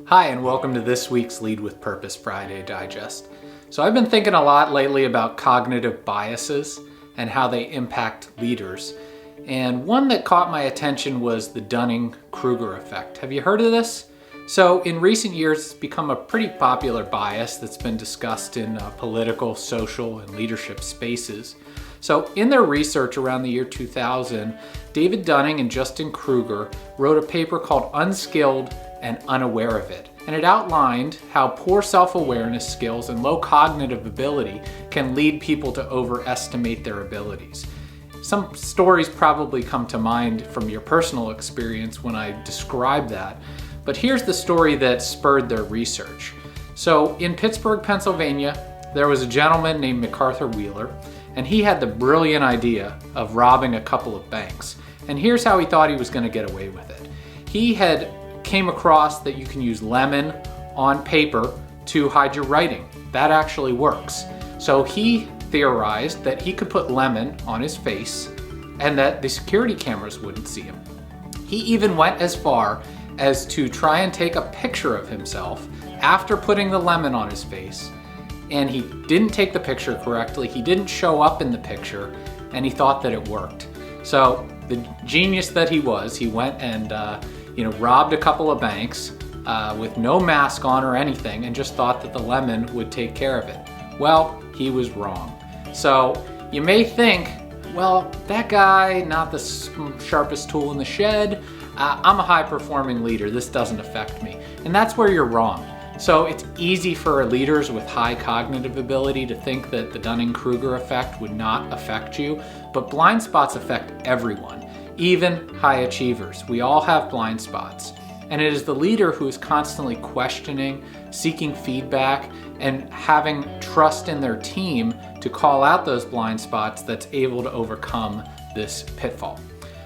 Hi, and welcome to this week's Lead with Purpose Friday Digest. So I've been thinking a lot lately about cognitive biases and how they impact leaders. And one that caught my attention was the Dunning-Kruger effect. Have you heard of this? So in recent years, it's become a pretty popular bias that's been discussed in political, social, and leadership spaces. So in their research around the year 2000, David Dunning and Justin Kruger wrote a paper called Unskilled and Unaware of It. And it outlined how poor self-awareness skills and low cognitive ability can lead people to overestimate their abilities. Some stories probably come to mind from your personal experience when I describe that, but here's the story that spurred their research. So in Pittsburgh, Pennsylvania, there was a gentleman named MacArthur Wheeler, and he had the brilliant idea of robbing a couple of banks. And here's how he thought he was going to get away with it. He had came across that you can use lemon on paper to hide your writing. That actually works. So he theorized that he could put lemon on his face and that the security cameras wouldn't see him. He even went as far as to try and take a picture of himself after putting the lemon on his face, and he didn't take the picture correctly. He didn't show up in the picture, and he thought that it worked. So the genius that he was, he went and robbed a couple of banks with no mask on or anything, and just thought that the lemon would take care of it. Well, he was wrong. So you may think, well, that guy, not the sharpest tool in the shed. I'm a high-performing leader. This doesn't affect me. And that's where you're wrong. So it's easy for leaders with high cognitive ability to think that the Dunning-Kruger effect would not affect you, but blind spots affect everyone, even high achievers. We all have blind spots. And it is the leader who is constantly questioning, seeking feedback, and having trust in their team to call out those blind spots that's able to overcome this pitfall.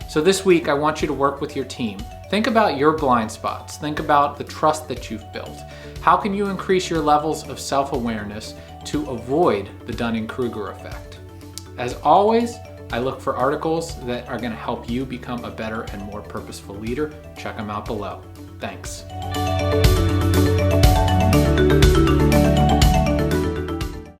So this week, I want you to work with your team. Think about your blind spots. Think about the trust that you've built. How can you increase your levels of self-awareness to avoid the Dunning-Kruger effect? As always, I look for articles that are going to help you become a better and more purposeful leader. Check them out below. Thanks.